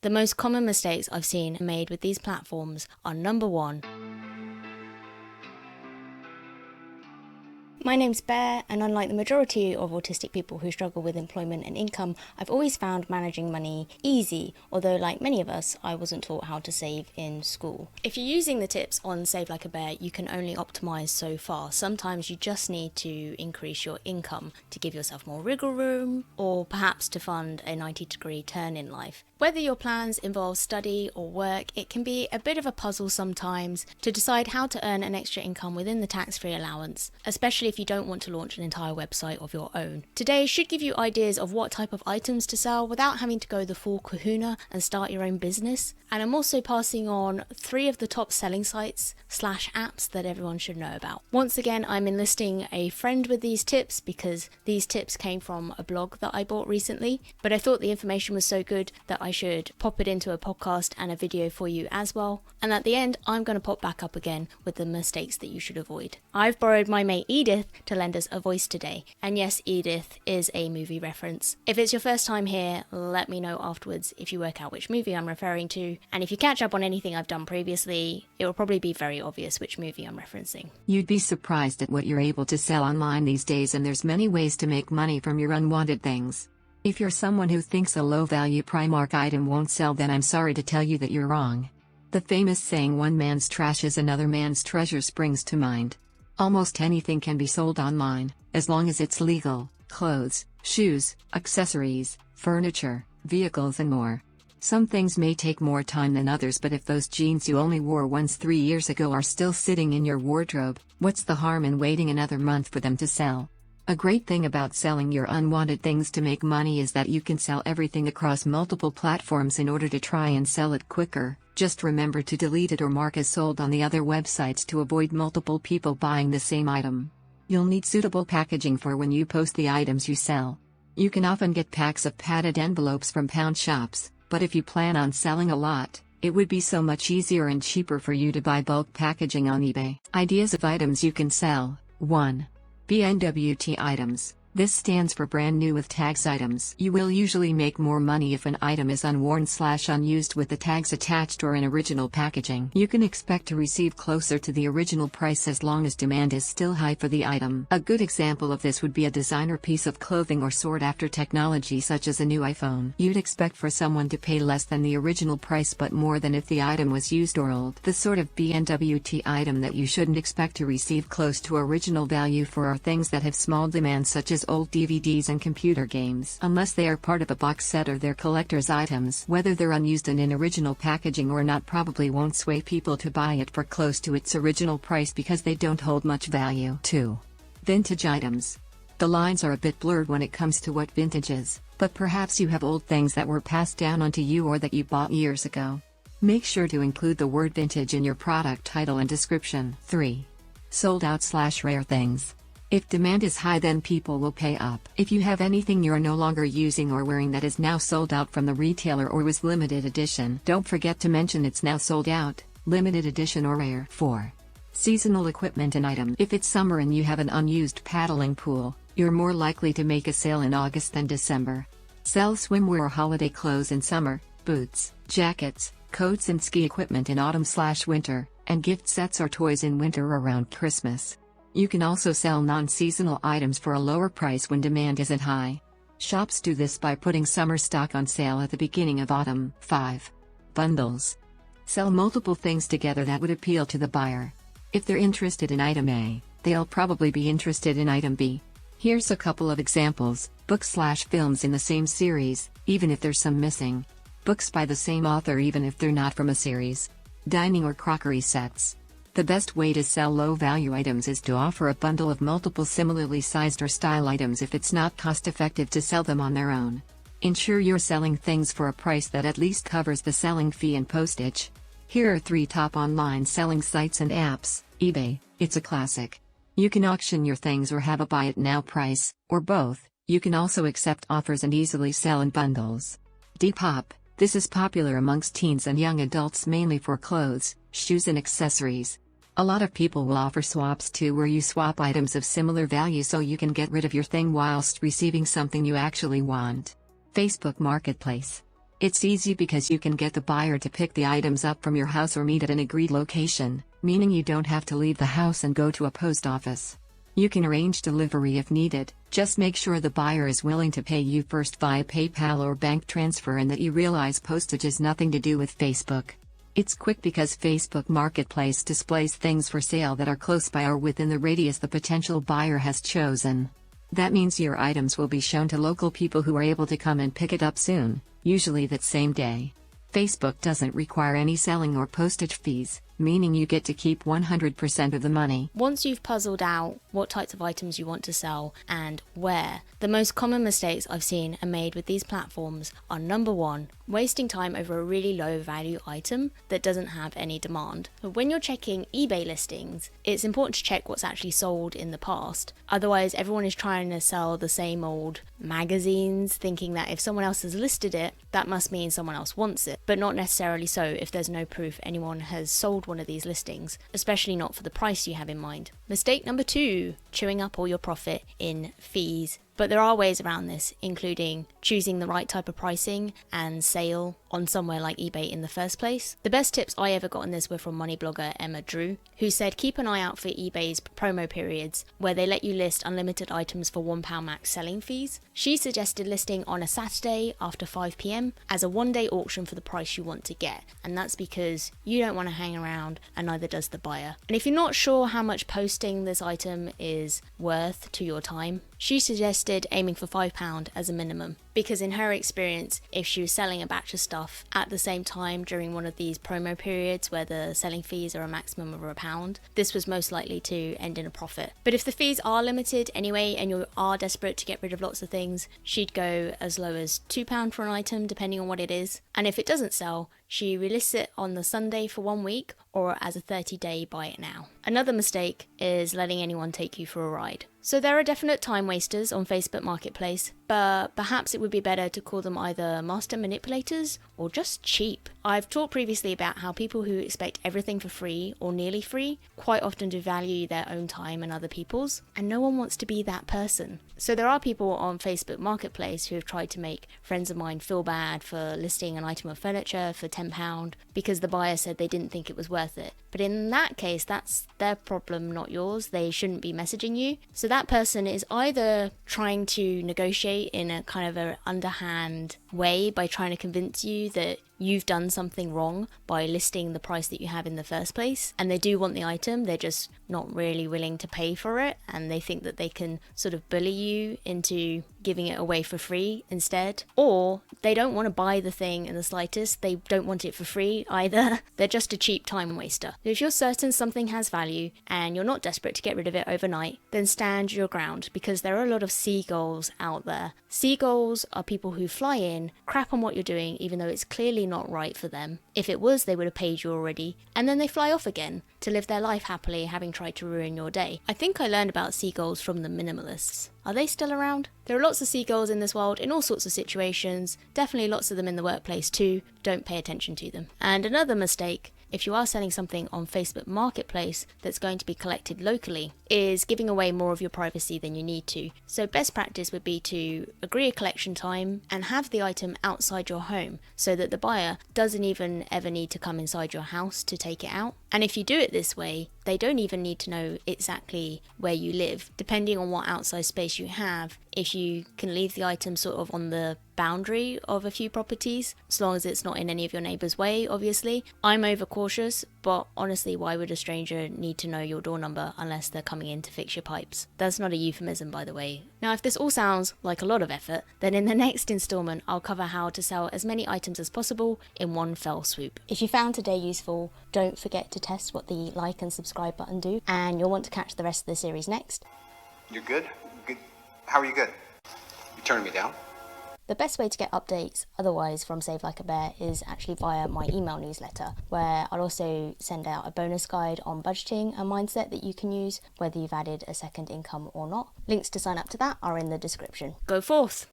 The most common mistakes I've seen made with these platforms are: number 1, my name's Bear, and unlike the majority of autistic people who struggle with employment and income, I've always found managing money easy, although like many of us, I wasn't taught how to save in school. If you're using the tips on Save Like a Bear, you can only optimise so far. Sometimes you just need to increase your income to give yourself more wriggle room, or perhaps to fund a 90-degree turn in life. Whether your plans involve study or work, it can be a bit of a puzzle sometimes to decide how to earn an extra income within the tax-free allowance, especially if you don't want to launch an entire website of your own. Today should give you ideas of what type of items to sell without having to go the full kahuna and start your own business. And I'm also passing on 3 of the top selling sites / apps that everyone should know about. Once again, I'm enlisting a friend with these tips because these tips came from a blog that I bought recently, but I thought the information was so good that I should pop it into a podcast and a video for you as well. And at the end, I'm going to pop back up again with the mistakes that you should avoid. I've borrowed my mate Edith to lend us a voice today. And yes, Edith is a movie reference. If it's your first time here, let me know afterwards if you work out which movie I'm referring to. And if you catch up on anything I've done previously, it will probably be very obvious which movie I'm referencing. You'd be surprised at what you're able to sell online these days, and there's many ways to make money from your unwanted things. If you're someone who thinks a low-value Primark item won't sell, then I'm sorry to tell you that you're wrong. The famous saying, "One man's trash is another man's treasure," springs to mind. Almost anything can be sold online, as long as it's legal: clothes, shoes, accessories, furniture, vehicles and more. Some things may take more time than others, but if those jeans you only wore once 3 years ago are still sitting in your wardrobe, what's the harm in waiting another month for them to sell? A great thing about selling your unwanted things to make money is that you can sell everything across multiple platforms in order to try and sell it quicker. Just remember to delete it or mark as sold on the other websites to avoid multiple people buying the same item. You'll need suitable packaging for when you post the items you sell. You can often get packs of padded envelopes from pound shops, but if you plan on selling a lot, it would be so much easier and cheaper for you to buy bulk packaging on eBay. Ideas of items you can sell. 1. BNWT items. This stands for brand new with tags items. You will usually make more money if an item is unworn / unused with the tags attached or in original packaging. You can expect to receive closer to the original price as long as demand is still high for the item. A good example of this would be a designer piece of clothing or sought after technology such as a new iPhone. You'd expect for someone to pay less than the original price but more than if the item was used or old. The sort of BNWT item that you shouldn't expect to receive close to original value for are things that have small demand, such as old DVDs and computer games. Unless they are part of a box set or they're collector's items, whether they're unused and in original packaging or not probably won't sway people to buy it for close to its original price because they don't hold much value. 2. Vintage items. The lines are a bit blurred when it comes to what vintage is, but perhaps you have old things that were passed down onto you or that you bought years ago. Make sure to include the word vintage in your product title and description. 3. Sold out / rare things. If demand is high, then people will pay up. If you have anything you're no longer using or wearing that is now sold out from the retailer or was limited edition, don't forget to mention it's now sold out, limited edition or rare. 4. Seasonal equipment and item. If it's summer and you have an unused paddling pool, you're more likely to make a sale in August than December. Sell swimwear or holiday clothes in summer, boots, jackets, coats and ski equipment in autumn / winter, and gift sets or toys in winter or around Christmas. You can also sell non-seasonal items for a lower price when demand isn't high. Shops do this by putting summer stock on sale at the beginning of autumn. 5. Bundles. Sell multiple things together that would appeal to the buyer. If they're interested in item A, they'll probably be interested in item B. Here's a couple of examples: books / films in the same series, even if there's some missing. Books by the same author even if they're not from a series. Dining or crockery sets. The best way to sell low-value items is to offer a bundle of multiple similarly sized or style items if it's not cost-effective to sell them on their own. Ensure you're selling things for a price that at least covers the selling fee and postage. Here are 3 top online selling sites and apps. eBay, it's a classic. You can auction your things or have a buy it now price, or both. You can also accept offers and easily sell in bundles. Depop, this is popular amongst teens and young adults mainly for clothes, shoes and accessories. A lot of people will offer swaps too, where you swap items of similar value so you can get rid of your thing whilst receiving something you actually want. Facebook Marketplace. It's easy because you can get the buyer to pick the items up from your house or meet at an agreed location, meaning you don't have to leave the house and go to a post office. You can arrange delivery if needed, just make sure the buyer is willing to pay you first via PayPal or bank transfer and that you realize postage has nothing to do with Facebook. It's quick because Facebook Marketplace displays things for sale that are close by or within the radius the potential buyer has chosen. That means your items will be shown to local people who are able to come and pick it up soon, usually that same day. Facebook doesn't require any selling or postage fees, meaning you get to keep 100% of the money. Once you've puzzled out what types of items you want to sell and where, the most common mistakes I've seen are made with these platforms are: number one, wasting time over a really low value item that doesn't have any demand. When you're checking eBay listings, it's important to check what's actually sold in the past. Otherwise, everyone is trying to sell the same old magazines, thinking that if someone else has listed it, that must mean someone else wants it. But not necessarily so if there's no proof anyone has sold one of these listings, especially not for the price you have in mind. Mistake number two, chewing up all your profit in fees. But there are ways around this, including choosing the right type of pricing and sale on somewhere like eBay in the first place. The best tips I ever got on this were from money blogger Emma Drew, who said keep an eye out for eBay's promo periods where they let you list unlimited items for £1 max selling fees. She suggested listing on a Saturday after 5 PM as a one-day auction for the price you want to get, and that's because you don't want to hang around and neither does the buyer. And if you're not sure how much posting this item is worth to your time, she suggested aiming for £5 as a minimum, because in her experience, if she was selling a batch of stuff at the same time during one of these promo periods where the selling fees are a maximum of £1, this was most likely to end in a profit. But if the fees are limited anyway and you are desperate to get rid of lots of things, she'd go as low as £2 for an item depending on what it is. And if it doesn't sell, she relists it on the Sunday for 1 week or as a 30-day buy it now. Another mistake is letting anyone take you for a ride. So there are definite time wasters on Facebook Marketplace, but perhaps it would be better to call them either master manipulators or just cheap. I've talked previously about how people who expect everything for free or nearly free quite often devalue their own time and other people's, and no one wants to be that person. So there are people on Facebook Marketplace who have tried to make friends of mine feel bad for listing an item of furniture for £10 because the buyer said they didn't think it was worth it. But in that case, that's their problem, not yours. They shouldn't be messaging you. So that person is either trying to negotiate in a kind of an underhand way by trying to convince you that you've done something wrong by listing the price that you have in the first place, and they do want the item, they're just not really willing to pay for it, and they think that they can sort of bully you into giving it away for free instead. Or they don't want to buy the thing in the slightest, they don't want it for free either. They're just a cheap time waster. If you're certain something has value and you're not desperate to get rid of it overnight, then stand your ground, because there are a lot of seagulls out there. Seagulls are people who fly in, crap on what you're doing even though it's clearly not right for them. If it was, they would have paid you already, and then they fly off again to live their life happily, having tried to ruin your day. I think I learned about seagulls from the minimalists. Are they still around? There are lots of seagulls in this world in all sorts of situations, definitely lots of them in the workplace too. Don't pay attention to them. And another mistake, if you are selling something on Facebook Marketplace that's going to be collected locally, is giving away more of your privacy than you need to. So best practice would be to agree a collection time and have the item outside your home so that the buyer doesn't even ever need to come inside your house to take it out. And if you do it this way, they don't even need to know exactly where you live. Depending on what outside space you have, if you can leave the item sort of on the boundary of a few properties, as long as it's not in any of your neighbour's way, obviously. I'm overcautious, but honestly, why would a stranger need to know your door number unless they're coming in to fix your pipes? That's not a euphemism, by the way. Now, if this all sounds like a lot of effort, then in the next instalment, I'll cover how to sell as many items as possible in one fell swoop. If you found today useful, don't forget to test what the like and subscribe button do, and you'll want to catch the rest of the series next. You're good? Good. How are you good? You turning me down? The best way to get updates otherwise from Save Like a Bear is actually via my email newsletter, where I'll also send out a bonus guide on budgeting and mindset that you can use whether you've added a second income or not. Links to sign up to that are in the description. Go forth!